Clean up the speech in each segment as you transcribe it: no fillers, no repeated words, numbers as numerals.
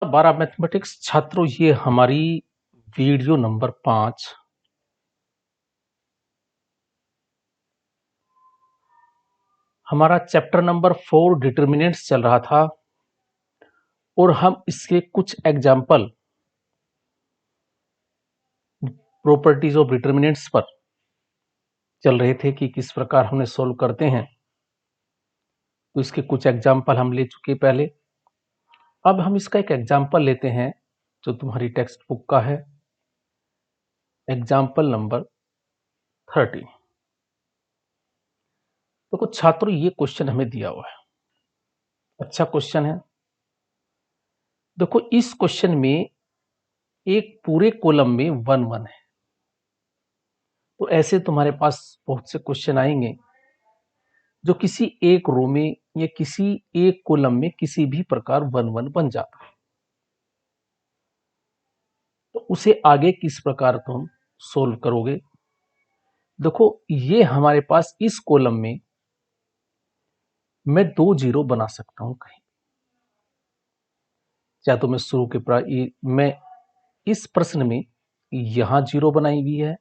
12 mathematics छात्रों, ये हमारी वीडियो नंबर 5 हमारा चैप्टर नंबर 4 डिटर्मिनेंट्स चल रहा था और हम इसके कुछ एग्जाम्पल प्रॉपर्टीज ऑफ डिटर्मिनेंट्स पर चल रहे थे कि किस प्रकार हमने सॉल्व करते हैं। तो इसके कुछ एग्जाम्पल हम ले चुके पहले। अब हम इसका एक एग्जाम्पल लेते हैं जो तुम्हारी टेक्स्ट बुक का है, एग्जाम्पल नंबर 30। तो कुछ छात्रों, ये क्वेश्चन हमें दिया हुआ है, अच्छा क्वेश्चन है। देखो, इस क्वेश्चन में एक पूरे कॉलम में 1 1 है। तो ऐसे तुम्हारे पास बहुत से क्वेश्चन आएंगे जो किसी एक रो में या किसी एक कॉलम में किसी भी प्रकार 1 1 बन जाता है। तो उसे आगे किस प्रकार तुम सोल्व करोगे? देखो, ये हमारे पास इस कॉलम में मैं 2 जीरो बना सकता हूं कहीं, चाहे तो मैं शुरू के मैं इस प्रश्न में यहां जीरो बनाई हुई है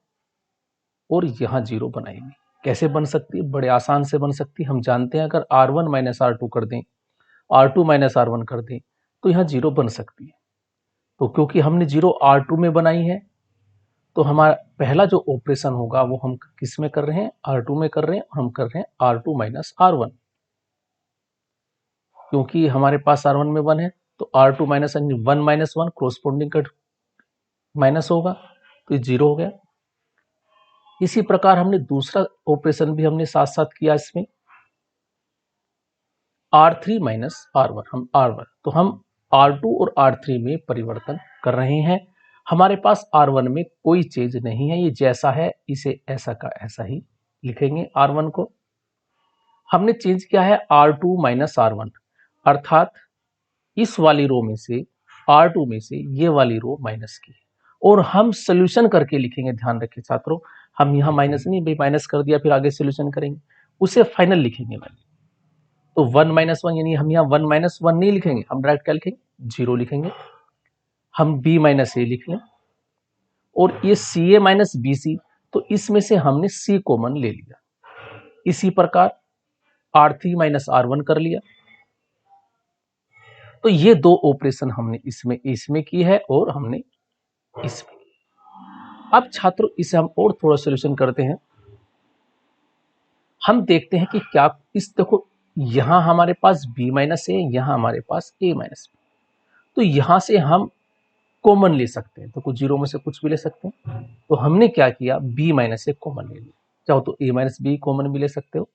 और यहां जीरो बनाई हुई। कैसे बन सकती है? बड़े आसान से बन सकती है। हम जानते हैं अगर R1 माइनस R2 कर दें, R2 माइनस R1 कर दें तो यहां जीरो बन सकती है। तो क्योंकि हमने जीरो R2 में बनाई है तो हमारा पहला जो ऑपरेशन होगा वो हम किस में कर रहे हैं? R2 में कर रहे हैं, और हम कर रहे हैं R2 माइनस R1। क्योंकि हमारे पास R1 में 1 है तो R2 माइनस 1 माइनस 1 क्रॉसपोंडिंग का माइनस होगा, तो ये जीरो हो गया। इसी प्रकार हमने दूसरा ऑपरेशन भी हमने साथ साथ किया इसमें, R3 माइनस R1, हम R1, तो हम R2 और R3 में परिवर्तन कर रहे हैं। हमारे पास R1 में कोई चेंज नहीं है, ये जैसा है इसे ऐसा का ऐसा ही लिखेंगे। R1 को हमने चेंज किया है R2 माइनस R1, अर्थात इस वाली रो में से R2 में से ये वाली रो माइनस की, और हम सोल्यूशन करके लिखेंगे। ध्यान रखिए छात्रों, हम यहाँ माइनस नहीं, भाई माइनस कर दिया फिर आगे सोल्यूशन करेंगे, उसे फाइनल लिखेंगे वैल्यू। तो 1 माइनस 1 यानी हम यहाँ 1 माइनस 1 नहीं लिखेंगे, हम डायरेक्ट क्या लिखेंगे? जीरो लिखेंगे। हम b माइनस ए लिख लें, और ये सी ए माइनस बी सी, तो इसमें से हमने c कॉमन ले लिया। इसी प्रकार R3 माइनस R1 कर लिया। तो ये दो ऑपरेशन हमने इसमें की है और हमने इसमें। अब छात्रों, इसे हम और थोड़ा सोल्यूशन करते हैं। हम देखते हैं कि क्या इस, देखो यहां हमारे पास b माइनस ए, यहां हमारे पास a माइनस बी, तो यहां से हम कॉमन ले सकते हैं। तो कुछ जीरो में से कुछ भी ले सकते हैं। तो हमने क्या किया, b माइनस ए कॉमन ले लिया। चाहो तो a माइनस बी कॉमन भी ले सकते हो।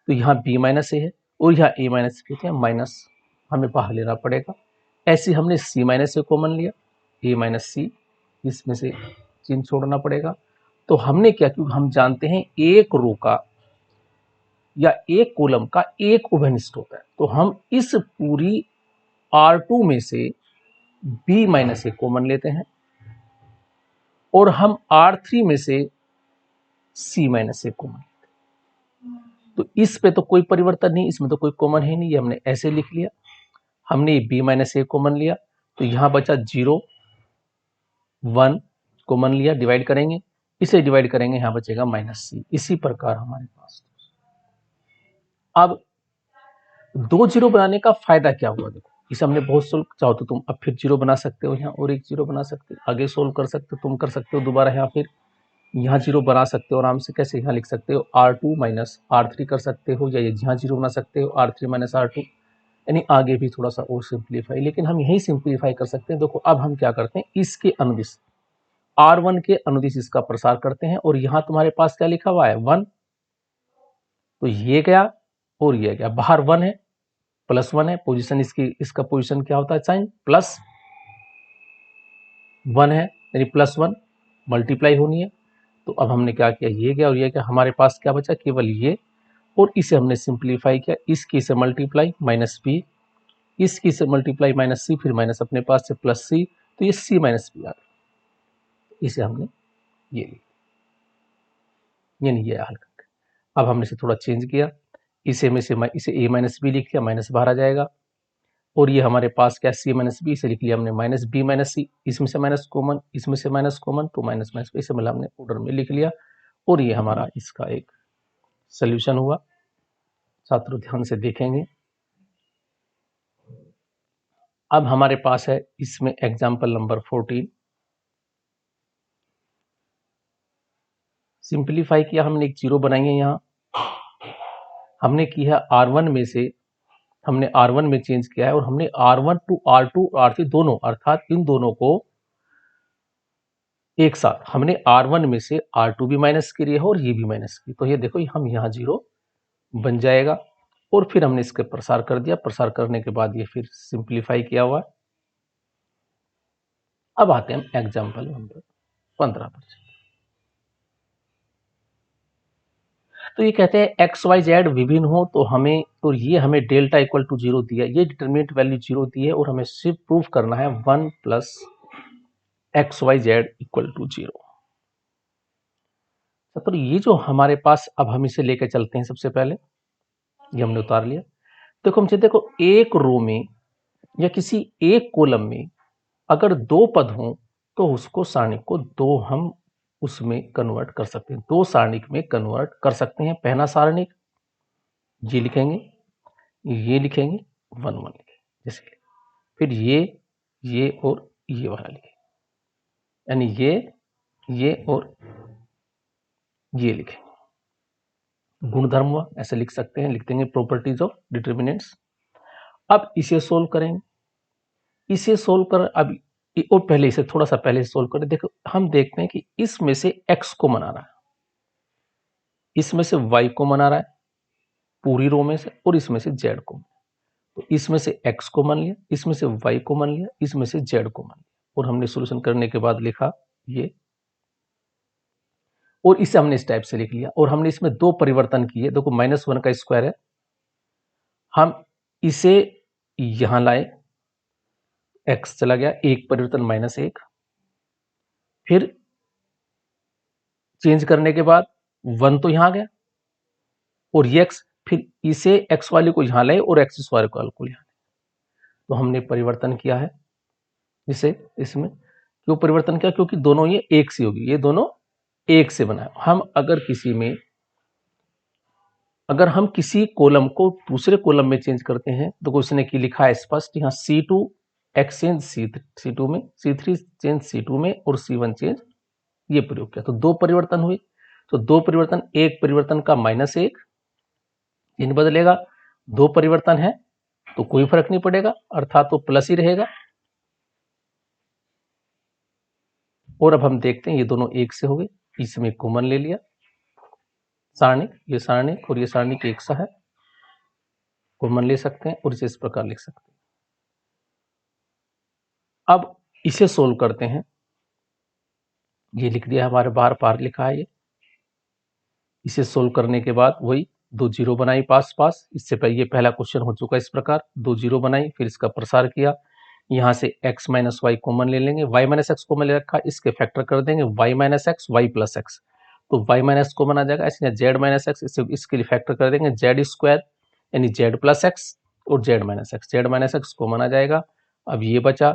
तो यहाँ b माइनस ए है और यहाँ a माइनस बी है, माइनस हमें बाहर लेना पड़ेगा। ऐसे हमने c माइनस ए कॉमन लिया, a माइनस सी, इसमें से चिन्ह छोड़ना पड़ेगा। तो हमने क्या, क्योंकि हम जानते हैं एक रो का या एक कॉलम का एक उभयनिष्ठ होता है, तो हम इस पूरी R2 में से b माइनस ए कॉमन लेते हैं और हम R3 में से c माइनस ए कॉमन लेते हैं। तो इस पे तो कोई परिवर्तन नहीं, इसमें तो कोई कॉमन है नहीं, ये हमने ऐसे लिख लिया। हमने b माइनस ए कॉमन लिया तो यहां बचा 0 1 कॉमन लिया, डिवाइड करेंगे, इसे डिवाइड करेंगे, यहां बचेगा माइनस सी। इसी प्रकार हमारे पास अब 2 जीरो बनाने का फायदा क्या हुआ? देखो, इसे हमने बहुत सोल्व, चाहो तो तुम अब फिर जीरो बना सकते हो, यहाँ और एक जीरो बना सकते हो, आगे सोल्व कर सकते हो, तुम कर सकते हो दोबारा, यहाँ फिर यहाँ जीरो बना सकते हो आराम से। कैसे? यहाँ लिख सकते हो R2 माइनस R3 कर सकते हो, या यहाँ जीरो बना सकते हो R3 माइनस R2, यानी आगे भी थोड़ा सा और सिंप्लीफाई, लेकिन हम यही सिंप्लीफाई कर सकते हैं। देखो, अब हम क्या करते हैं, इसके अनुदिश R1 के अनुदिश इसका प्रसार करते हैं, और यहाँ तुम्हारे पास क्या लिखा हुआ है 1, तो ये गया और ये गया, बाहर 1 है, प्लस 1 है, पोजीशन इसकी, इसका पोजीशन क्या होता है, साइन प्लस 1 है, यानी प्लस 1 मल्टीप्लाई होनी है। तो अब हमने क्या किया, ये गया और ये गया, हमारे पास क्या बचा, केवल ये, और इसे हमने सिंप्लीफाई किया, इसकी से मल्टीप्लाई माइनस बी, इसकी से मल्टीप्लाई माइनस सी, फिर माइनस अपने पास से प्लस सी, तो ये सी माइनस बी आ गया। इसे हमने ये लिया, यानी ये हल करके। अब हमने इसे थोड़ा चेंज किया, इसे में से इसे ए माइनस बी लिख लिया, माइनस बाहर आ जाएगा, और ये हमारे पास क्या सी माइनस बी, इसे लिख लिया हमने माइनस बी माइनस सी, इसमें से माइनस कॉमन, इसमें से माइनस कॉमन, तो माइनस माइनस इसे मतलब हमने ऑर्डर में लिख लिया और ये हमारा इसका एक सोल्यूशन हुआ। छात्रों ध्यान से देखेंगे। अब हमारे पास है इसमें एग्जाम्पल नंबर 14। सिंप्लीफाई किया हमने, एक जीरो बनाई है यहाँ, हमने की है R1 में से, हमने R1 में चेंज किया है और हमने R1 टू R2 R3 दोनों अर्थात इन दोनों को एक साथ हमने R1 में से R2 भी माइनस की है और ये भी माइनस की, तो ये देखो हम यहाँ जीरो बन जाएगा और फिर हमने इसके प्रसार कर दिया, प्रसार करने के बाद ये फिर सिंप्लीफाई किया हुआ। अब आते हैं हम एग्जाम्पल नंबर 15 पर। तो ये कहते हैं एक्स वाई जेड विभिन्न हो तो हमें, तो ये हमें डेल्टा इक्वल टू जीरो दिया, ये डिटरमिनेंट वैल्यू जीरो दी है और हमें सिर्फ प्रूफ करना है 1 plus x y z equal to zero. तो ये जो हमारे पास, अब हम इसे लेकर चलते हैं। सबसे पहले ये हमने उतार लिया। देखो हमसे, देखो एक रो में या किसी एक कॉलम में अगर दो पद हों तो उसको सारणिक को दो हम उसमें कन्वर्ट कर सकते हैं, दो सारणिक में कन्वर्ट कर सकते हैं। पहला सारणिक ये लिखेंगे, ये लिखेंगे, 1 1 लिखेंगे जैसे, फिर ये और ये वाला लिखेंगे, यानी ये और ये लिखेंगे। गुणधर्म हुआ, ऐसे लिख सकते हैं, लिख देंगे प्रॉपर्टीज ऑफ डिटर्मिनेंट्स। अब इसे सोल्व करेंगे, इसे सोल्व कर, अब और पहले इसे थोड़ा सा पहले सोल्व करें। देखो हम देखते हैं कि इसमें से x को मना रहा है, इसमें से y को मना रहा है पूरी रो में से, और इसमें से z को। तो इसमें से x को मान लिया, इसमें से y को मान लिया, इसमें से z को मान लिया, और हमने सॉल्यूशन करने के बाद लिखा ये, और इसे हमने इस टाइप से लिख लिया। और हमने इसमें दो परिवर्तन किए। देखो -1 का स्क्वायर है, हम इसे यहां लाए, x चला गया, एक परिवर्तन -1, फिर चेंज करने के बाद 1 तो यहां आ गया और ये x, फिर इसे x वाले को यहां लाए और x वाले को यहां, तो हमने परिवर्तन किया है इसे इसमें। क्यों परिवर्तन किया? क्योंकि दोनों ये एक से होगी, ये दोनों एक से बना है। हम अगर किसी में, अगर हम किसी कॉलम को दूसरे कॉलम में चेंज करते हैं तो क्वेश्चन ने की लिखा है स्पष्ट, यहाँ C2 एक्सचेंज C2 में, C3 चेंज C2 में और C1 चेंज, ये प्रयोग किया। तो दो परिवर्तन हुए, तो दो परिवर्तन, एक परिवर्तन का -1 इन बदलेगा, दो परिवर्तन है तो कोई फर्क नहीं पड़ेगा, अर्थात तो प्लस ही रहेगा। और अब हम देखते हैं ये दोनों एक से हो गए, इसमें कॉमन ले लिया, सारणिक, ये सारणिक और ये सारणिक एक सा है, कॉमन ले सकते हैं और इसे इस प्रकार लिख सकते हैं। अब इसे सोल्व करते हैं, ये लिख दिया हमारे बार पार लिखा है ये। इसे सोल्व करने के बाद वही दो जीरो बनाई पास पास, इससे पहले ये पहला क्वेश्चन हो चुका इस प्रकार, दो जीरो बनाई, फिर इसका प्रसार किया, यहाँ से x माइनस वाई कॉमन ले लेंगे, y माइनस एक्स कॉमन ले रखा, इसके फैक्टर कर देंगे y minus x y plus x, तो y माइनस कॉमन आ जाएगा, ऐसे z माइनस एक्स, इसके लिए फैक्टर कर देंगे जेड स्क्वायर यानी z प्लस एक्स और z माइनस एक्स कॉमन आ जाएगा। अब ये बचा,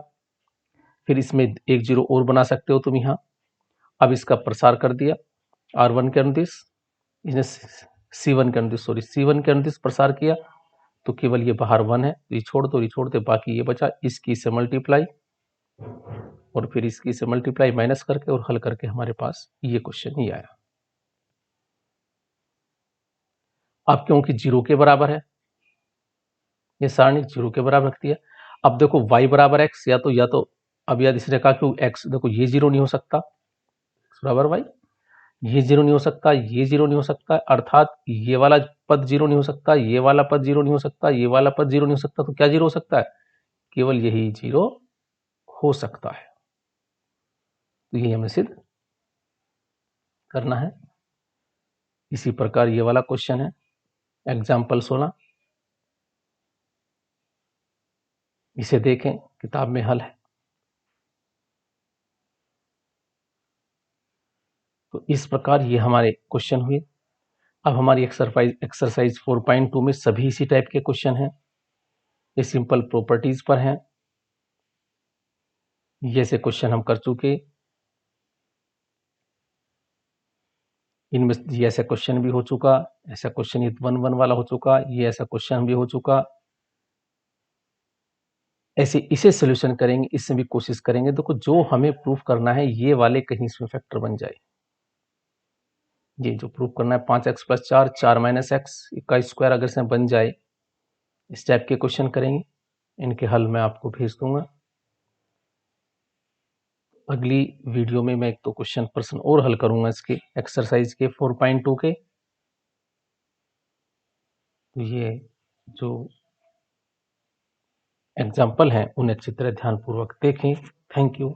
फिर इसमें एक जीरो और बना सकते हो तुम यहाँ। अब इसका प्रसार कर दिया R1 के अनुदिश, इसने C1 के अनुदिश, सॉरी C1 के अनुदिश प्रसार किया, तो केवल ये बाहर 1 है, ये छोड़ दो, बाकी ये बचा, इसकी से मल्टीप्लाई और फिर इसकी से मल्टीप्लाई माइनस करके और हल करके हमारे पास ये क्वेश्चन ही आया। अब क्योंकि जीरो के बराबर है, ये सारणी जीरो के बराबर रख दिया। अब देखो y बराबर एक्स, या तो अब याद इसने कहा कि x, देखो ये जीरो नहीं हो सकता, x बराबर y, ये जीरो नहीं हो सकता, ये जीरो नहीं हो सकता, अर्थात ये वाला पद जीरो नहीं हो सकता, ये वाला पद जीरो नहीं हो सकता, ये वाला पद जीरो नहीं हो सकता, तो क्या जीरो हो सकता है? केवल यही जीरो हो सकता है। तो यही हमें सिद्ध करना है। इसी प्रकार ये वाला क्वेश्चन है एग्जाम्पल 16, इसे देखें, किताब में हल है। तो इस प्रकार ये हमारे क्वेश्चन हुए। अब हमारी एक्सरसाइज 4.2 में सभी इसी टाइप के क्वेश्चन हैं। ये सिंपल प्रॉपर्टीज पर हैं। ये से क्वेश्चन हम कर चुके, इनमें ये ऐसा क्वेश्चन भी हो चुका, ऐसा क्वेश्चन ये 1-1 वाला हो चुका, ये ऐसा क्वेश्चन भी हो चुका। ऐसे इसे सोल्यूशन करेंगे, इससे भी कोशिश करेंगे। देखो जो हमें प्रूफ करना है ये वाले कहीं इसमें फैक्टर बन जाए, ये जो प्रूफ करना है 5x + 4 4 - x का स्क्वायर अगर इसमें बन जाए, इस टाइप के क्वेश्चन करेंगे। इनके हल मैं आपको भेज दूंगा। अगली वीडियो में मैं 1-2 क्वेश्चन प्रश्न और हल करूंगा इसके एक्सरसाइज के 4.2 के। ये जो एग्जाम्पल हैं उन्हें अच्छी तरह ध्यानपूर्वक देखें। Thank you.